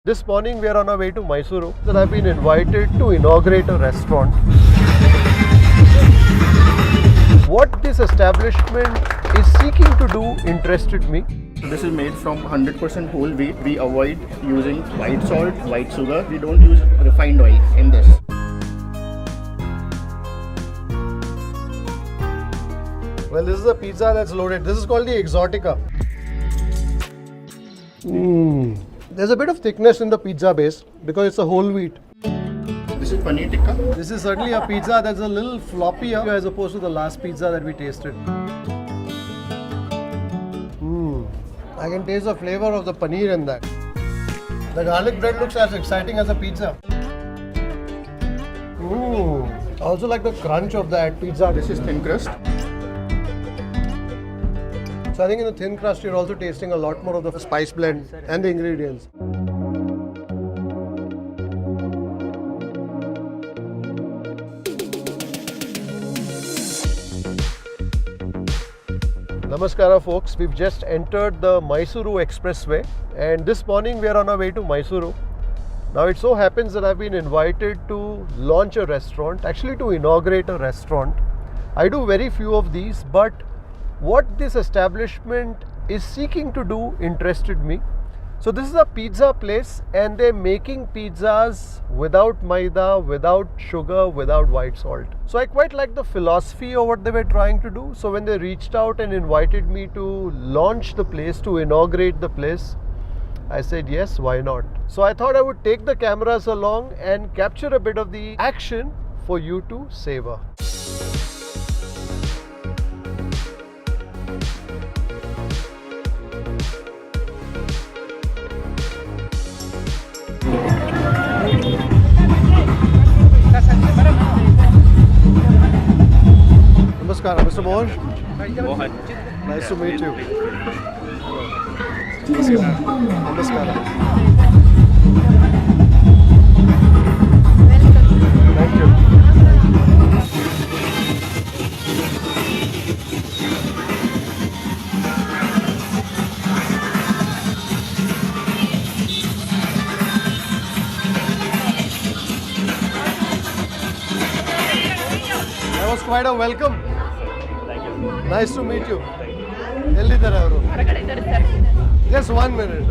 This morning we are on our way to Mysuru and I've been invited to inaugurate a restaurant. What this establishment is seeking to do interested me. This is made from 100% whole wheat. We avoid using white salt, white sugar. We don't use refined oil in this. Well, this is a pizza that's loaded. This is called the Exotica. There's a bit of thickness in the pizza base because it's a whole wheat. This is paneer tikka. This is certainly a pizza that's a little floppier as opposed to the last pizza that we tasted. I can taste the flavor of the paneer in that. The garlic bread looks as exciting as a pizza. I also like the crunch of that pizza. This is thin crust. So I think in the thin crust you're also tasting a lot more of the spice blend and the ingredients. Namaskara folks, we've just entered the Mysuru Expressway and this morning we are on our way to Mysuru. Now it so happens that I've been invited to launch a restaurant, actually to inaugurate a restaurant. I do very few of these, but what this establishment is seeking to do interested me. So this is a pizza place and they're making pizzas without maida, without sugar, without white salt. So I quite like the philosophy of what they were trying to do. So when they reached out and invited me to launch the place, to inaugurate the place, I said yes, why not? So I thought I would take the cameras along and capture a bit of the action for you to savor. Namaskara, Mr. Mohan. Mohan. Nice to meet you. Namaskara. Thank you. That was quite a welcome. Nice to meet you. ಎಲ್ಲಿದ್ದಾರೆ ಅವರು? Just 1 minute.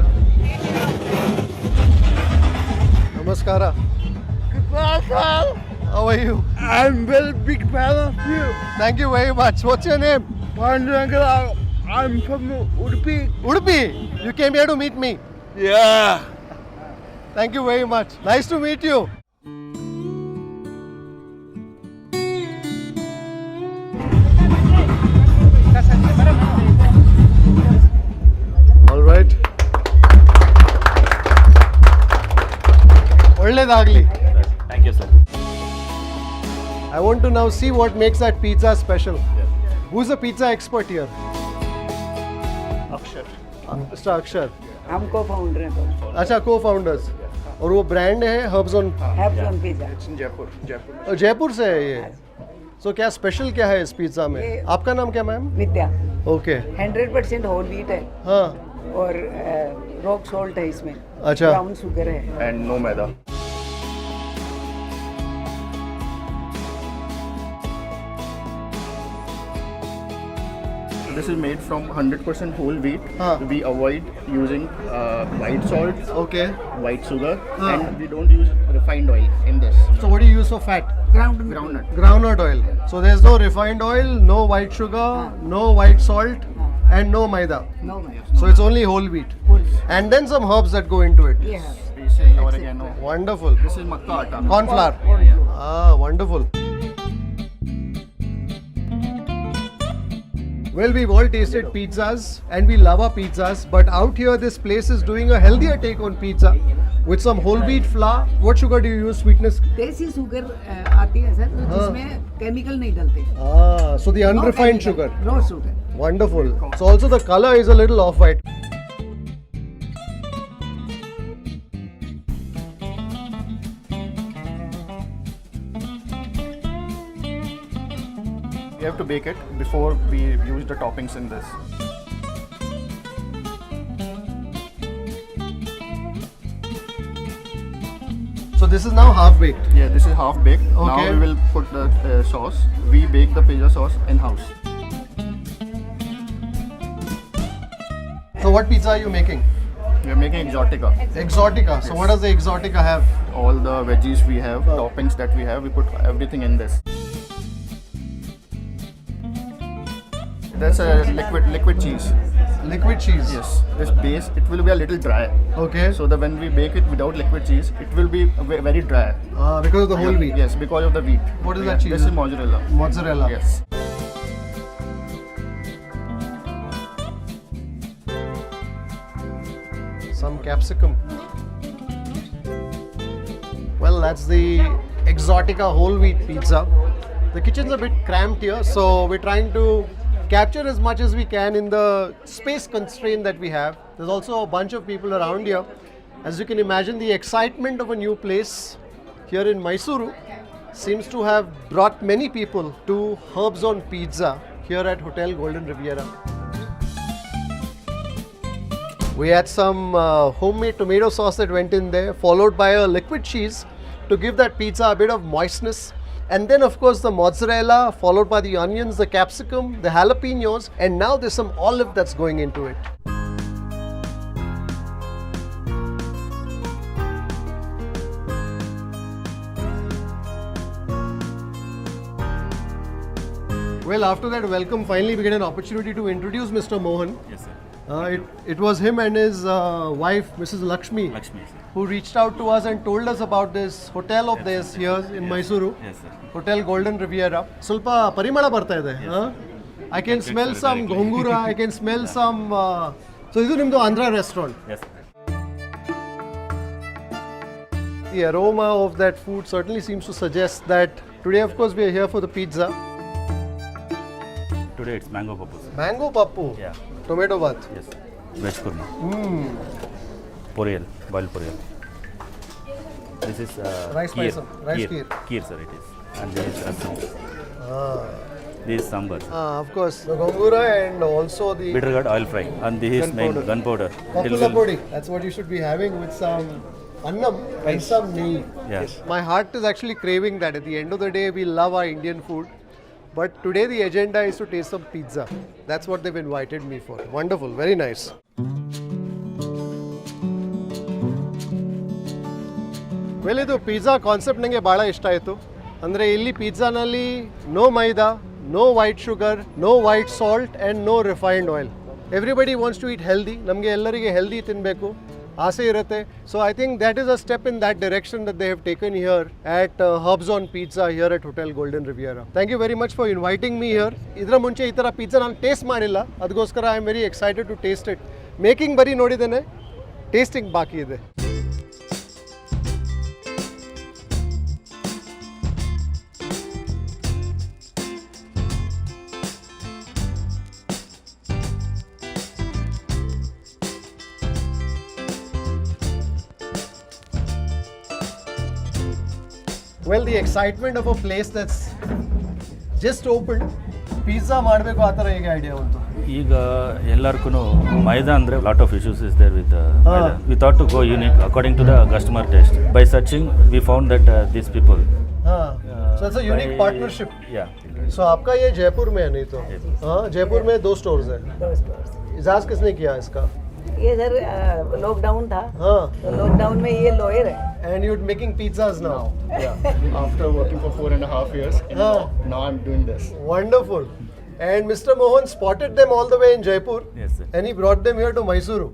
Namaskara. How are you? I'm very big fan of you. Thank you very much. What's your name? Panduranga, I'm from Udupi. Udupi. You came here to meet me. Yeah. Thank you very much. Nice to meet you. All right. ಒಳ್ಳೆದಾಗಲಿ. Thank you, sir. I want to now see what makes that pizza special. Who's the pizza expert here? Akshar. Mr. Akshar. हम को founder हैं तो अच्छा, co-founders. और वो brand है herbs on हैप्सन pizza It's in Jaipur. Jaipur से है ये. So क्या स्पेशल क्या है इस पिज्जा में? ये- आपका नाम क्या मैम? विद्या ओके. 100% होल व्हीट है हाँ. और रॉक सॉल्ट है इसमें, अच्छा. ब्राउन शुगर है. And no maida. This is made from 100% whole wheat. Huh. We avoid using white salt, Okay. white sugar, Huh. and we don't use refined oil in this. So what do you use for fat? Groundnut. Groundnut oil. So there's no refined oil, no white sugar, no white salt, and no maida. No, So it's only whole wheat. And then some herbs that go into it. yeah. We say oregano. Wonderful. This is makka atta. Corn flour. Ah, wonderful. Well, we've all tasted pizzas and we love our pizzas, but out here this place is doing a healthier take on pizza with some whole wheat flour. What sugar do you use? Sweetness? देसी sugar आती है sir, जिसमें chemical नहीं डलते. Ah, so the unrefined sugar. Raw sugar. Wonderful. So also the color is a little off-white. We have to bake it before we use the toppings in this. this is now half baked. Yeah, this is half baked. Okay. Now we will put the sauce. We bake the pizza sauce in house. So what pizza are you making? We are making exotica. Exotica. So what does the exotica have? All the veggies we have, toppings that we have, we put everything in this. That's a liquid cheese. Liquid cheese. Yes. This base, it will be a little dry. Okay. So that when we bake it without liquid cheese, it will be very dry. Because of the whole wheat. Yes, because of the wheat. What is that cheese? This is mozzarella. Mozzarella. Yes. Some capsicum. Well, that's the Exotica whole wheat pizza. The kitchen's a bit cramped here, so we're trying to capture as much as we can in the space constraint that we have. There's also a bunch of people around here. As you can imagine, the excitement of a new place here in Mysuru seems to have brought many people to Herbs on Pizza here at Hotel Golden Riviera. We had some homemade tomato sauce that went in there, followed by a liquid cheese to give that pizza a bit of moistness. And then of course the mozzarella, followed by the onions, the capsicum, the jalapenos, and now there's some olive that's going into it. Well, after that welcome, finally we get an opportunity to introduce Mr. Mohan. Yes, sir. It was him and his wife, Mrs. Lakshmi, Lakshmi, sir. who reached out to us and told us about this hotel of theirs here in Mysuru. Yes, sir. Hotel Golden Riviera. Sulpa parimala barta ide. Huh? I can smell some gongura, I can smell some... so this is Nimdo Andhra restaurant. Yes. The aroma of that food certainly seems to suggest that today of course we are here for the pizza. Today it's mango pappu, sir. Mango pappu. Yeah. Tomato bath. Yes. Veg kurma. Poriyal, boiled poriyal. This is Rice kheer. paisam, rice kheer. Kheer, sir, it is. And this is rasam. This is sambar. Sir. Of course, the gongura and also the Bitter gourd oil fry. And this is main gunpowder. Papula podi. That's what you should be having with some annam and some neem. Yes. My heart is actually craving that. At the end of the day, we love our Indian food. But today the agenda is to taste some pizza. That's what they've invited me for. Wonderful, very nice. Well, ಇದು pizza concept ನನಗೆ ಭಾಳ ಇಷ್ಟ ಆಯಿತು. ಅಂದರೆ ಇಲ್ಲಿ ಪಿಜ್ಜಾನಲ್ಲಿ no maida, no white sugar, no white salt and no refined oil. Everybody wants to eat healthy. ನಮಗೆ ಎಲ್ಲರಿಗೆ ಹೆಲ್ದಿ ತಿನ್ನಬೇಕು ಆಸೆ ಇರುತ್ತೆ. So I think that is a step in that direction that they have taken here at Herbs on Pizza here at Hotel Golden Riviera. Thank you very much for inviting me here. ಇದರ ಮುಂಚೆ ಈ ಥರ pizza ನಾನು taste ಮಾಡಿಲ್ಲ, ಅದಕ್ಕೋಸ್ಕರ I am very excited to taste it. Making ಬರೀ ನೋಡಿದ್ದೇನೆ, tasting ಬಾಕಿ ಇದೆ. Well, the excitement of a place that's just opened, pizza ಮಾಡಬೇಕು ಆ ಥರ ಹೇಗೆ ಐಡಿಯಾ ಬಂತು? ಈಗ ಎಲ್ಲರಿಗೂ ಮೈದಾ ಅಂದರೆ lot of issues is there with maida. We thought to go unique according to the customer taste. By searching we found that this people. हाँ, so it's a unique partnership. या So आपका ये जयपुर में है नहीं तो? हाँ, जयपुर में 2 स्टोर्स हैं. दो स्टोर्स। इजाज़ किसने किया इसका? ये इधर लॉकडाउन था, हाँ. तो लॉकडाउन में ये लोयर है। And you're making pizzas now. Yeah. After working for 4.5 years, and Huh. now I'm doing this. Wonderful. And Mr. Mohan spotted them all the way in Jaipur. Yes, sir. And he brought them here to Mysuru.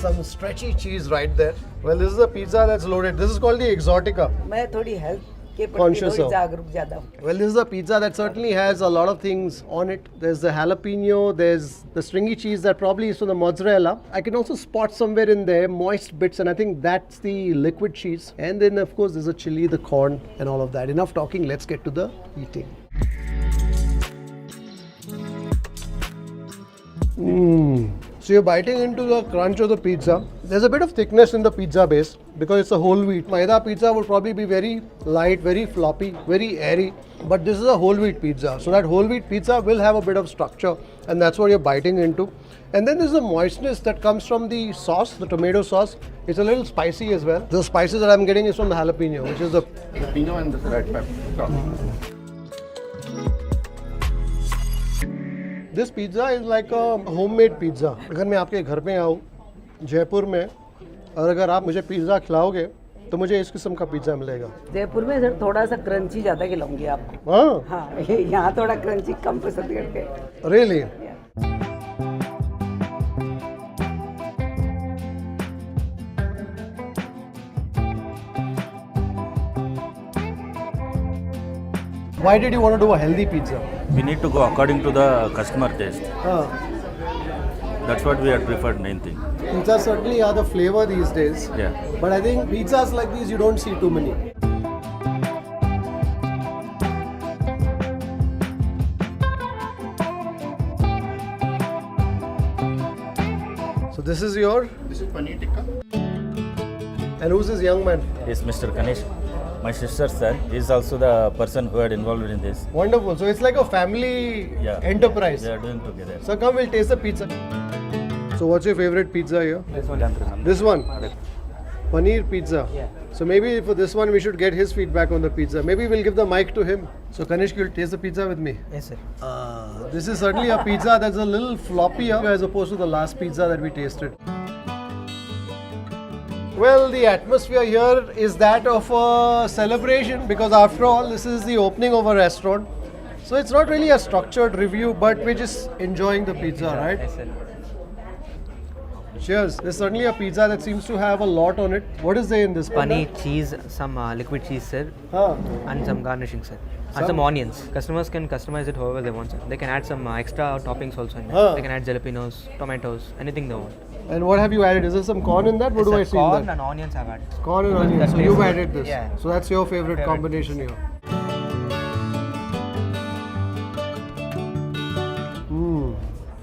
Some stretchy cheese right there. Well, this is a pizza that's loaded. This is called the Exotica. मैं थोड़ी health के प्रति Conscious थोड़ी हो. जागरूक ज्यादा हूँ। Well, this is a pizza that certainly has a lot of things on it. There's the jalapeno, there's the stringy cheese that probably is from the mozzarella. I can also spot somewhere in there moist bits, and I think that's the liquid cheese. And then, of course, there's a chili, the corn, and all of that. Enough talking, let's get to the eating. So you're biting into the crunch of the pizza. There's a bit of thickness in the pizza base because it's a whole wheat. Maida pizza would probably be very light, very floppy, very airy. But this is a whole wheat pizza. So that whole wheat pizza will have a bit of structure, and that's what you're biting into. And then there's the moistness that comes from the sauce, the tomato sauce. It's a little spicy as well. The spices that I'm getting is from the jalapeno, which is the Jalapeno and the red pepper. This pizza is like a homemade pizza. अगर मैं आपके घर पे आऊँ जयपुर में और अगर आप मुझे पिज़्ज़ा खिलाओगे तो मुझे इस किस्म का पिज़्ज़ा मिलेगा. जयपुर में सर थोड़ा सा क्रंची ज़्यादा खिलाऊंगी आपको. हाँ, हाँ, यहाँ थोड़ा क्रंची कम पसंद करते हैं. really? Why did you want to do a healthy pizza? We need to go according to the customer taste. हाँ, That's what we had preferred, main thing. pizzas certainly are the flavor these days. Yeah. But I think pizzas like these you don't see too many. So this is your, This is paneer tikka. and who's this young man? Is Mr. Kanish, my sister's son, is also the person who had involved in this. Wonderful. So it's like a family Yeah. enterprise. They are doing together. So come, we'll taste the pizza. So what's your favorite pizza here? This one? Paneer pizza. Yeah. So maybe for this one we should get his feedback on the pizza. Maybe we'll give the mic to him. So Kanishk, you'll taste the pizza with me. Yes, sir. This is certainly a pizza that's a little floppier as opposed to the last pizza that we tasted. Well, the atmosphere here is that of a celebration because after all, this is the opening of a restaurant. So it's not really a structured review, but we're just enjoying the pizza, right? Yes, sir. Cheers. There's certainly a pizza that seems to have a lot on it. What is there in this? Paneer, cheese, some liquid cheese, sir, Huh. and some garnishing, sir. Some- And some onions. Customers can customize it however they want, sir. They can add some extra toppings also in there. Huh. They can add jalapenos, tomatoes, anything they want. And what have you added? Is there some corn in that? What do I Yes, sir. see in Corn that? and onions I've added. Corn and That onions. So tastes you've good. added this. Yeah. So that's your favorite Favorite. combination here.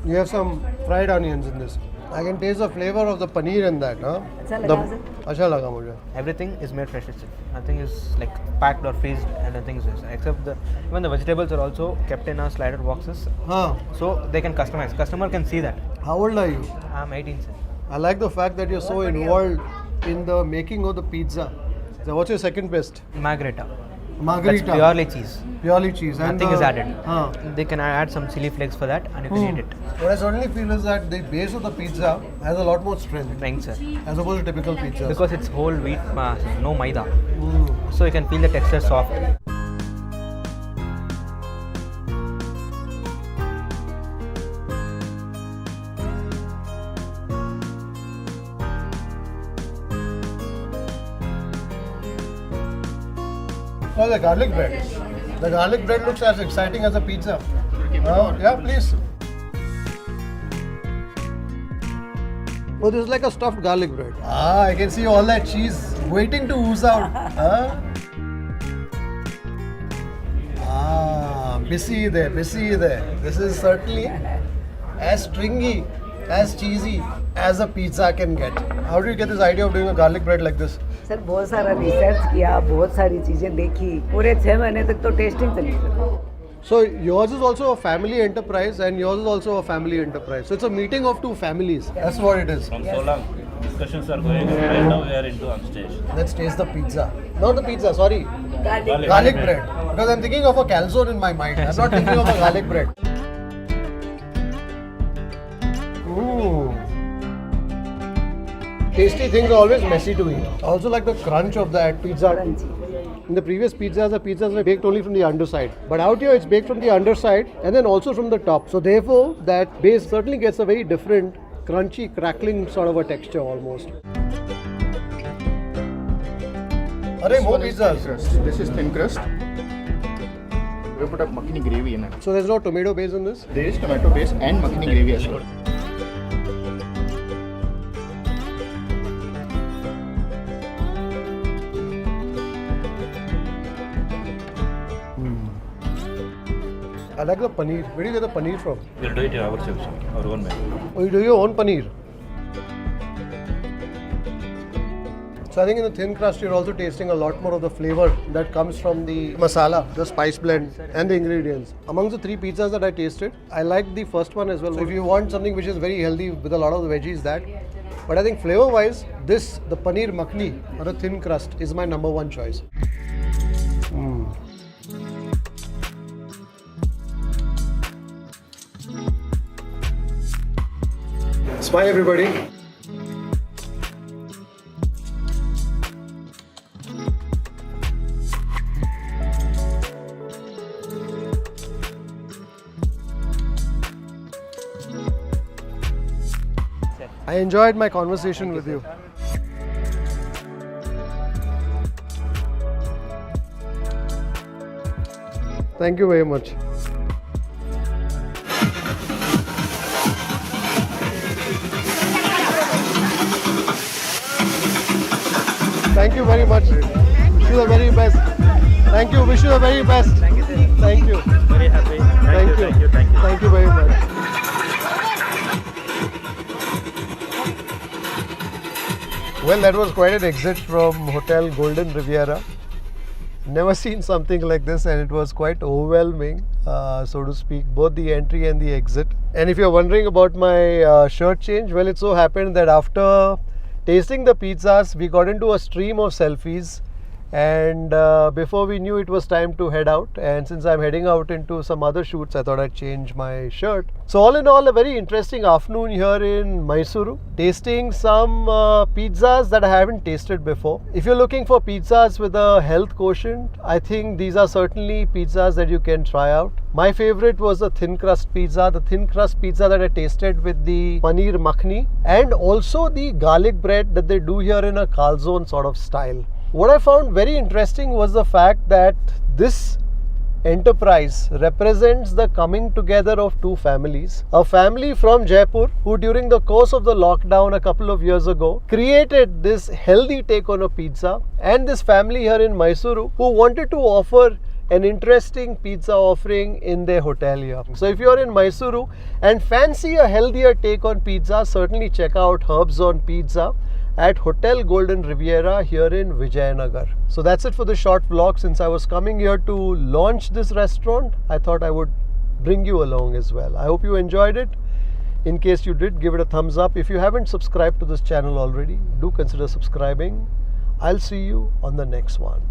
You have some fried onions in this. I can taste the flavor of the paneer in that, huh? अच्छा लगा sir? अच्छा लगा मुझे. Everything is made fresh, sir. Nothing is like packed or freezed and nothing is this. Except even the vegetables are also kept in slider boxes, Huh. so they can customize. Customer can see that. How old are you? I'm 18, sir. I like the fact that you're so involved in the making of the pizza. So what's your second best? Margherita. Margherita. That's purely cheese. Purely cheese. And Nothing the- is added. Huh. They can add some chili flakes for that and you can eat it. What I certainly feel is that the base of the pizza has a lot more strength Strength, sir. as opposed to typical pizzas. Because it's whole wheat, no maida. Mm. So you can feel the texture soft. Oh, the garlic bread. The garlic bread looks as exciting as a pizza. Yeah, please. Oh, this is like a stuffed garlic bread. Ah, I can see all that cheese waiting to ooze out. Huh? Ah, busy there, busy there. This is certainly as stringy, as cheesy as a pizza can get. How do you get this idea of doing a garlic bread like this? Sir बहुत सारा research किया, बहुत सारी चीज़ें देखी, पूरे 6 महीने तक तो टेस्टिंग चली sir. So yours is also a family enterprise and yours is also a family enterprise. So it's a meeting of two families. That's what it is. From so long, discussions are going on. Right now we are into on stage. Let's taste the pizza. Not the pizza, sorry. Garlic. Garlic bread. Because I'm thinking of a calzone in my mind. I'm not thinking of a garlic bread. Ooh. Tasty things are always messy to eat. I also like the crunch of that pizza. Crunchy. In the previous pizzas, the pizzas were baked only from the underside. But out here, it's baked from the underside and then also from the top. So therefore, that base certainly gets a very different, crunchy, crackling sort of a texture almost. Arey, more One is pizzas. thin crust. This is thin crust. We put a makhani gravy in it. So there's no tomato base in this? There is tomato base and makhani gravy as well. I like the paneer. Where do you get the paneer from? We'll do it ourselves, our own menu. Oh, you do your own paneer? So I think in the thin crust you're also tasting a lot more of the flavor that comes from the masala, the spice blend and the ingredients. Amongst the 3 pizzas that I tasted, I liked the first one as well. So if you want something which is very healthy with a lot of the veggies, that. But I think flavor wise, this, the paneer makhni or a thin crust is my number 1 choice. Smile everybody. I enjoyed my conversation with you. Thank you very much. Thank you very much. Wish you the very best. Thank you. Wish you the very best. Thank you. Thank you. Very happy. Thank you. Thank you very much. Well, that was quite an exit from Hotel Golden Riviera. Never seen something like this, and it was quite overwhelming, so to speak, both the entry and the exit. And if you're wondering about my shirt change, well, it so happened that after tasting the pizzas, we got into a stream of selfies, and before we knew it was time to head out. And since I'm heading out into some other shoots, I thought I'd change my shirt. So all in all, a very interesting afternoon here in Mysuru, tasting some pizzas that I haven't tasted before. If you're looking for pizzas with a health quotient, I think these are certainly pizzas that you can try out. My favorite was the thin crust pizza, that I tasted with the paneer makhni, and also the garlic bread that they do here in a calzone sort of style. What I found very interesting was the fact that this enterprise represents the coming together of 2 families. A family from Jaipur who during the course of the lockdown a couple of years ago created this healthy take on a pizza, and this family here in Mysuru who wanted to offer an interesting pizza offering in their hotel here. So if you're in Mysuru and fancy a healthier take on pizza, certainly check out Herbs on Pizza at Hotel Golden Riviera here in Vijayanagar. So that's it for the short vlog. Since I was coming here to launch this restaurant, I thought I would bring you along as well. I hope you enjoyed it. In case you did, give it a thumbs up. If you haven't subscribed to this channel already, do consider subscribing. I'll see you on the next one.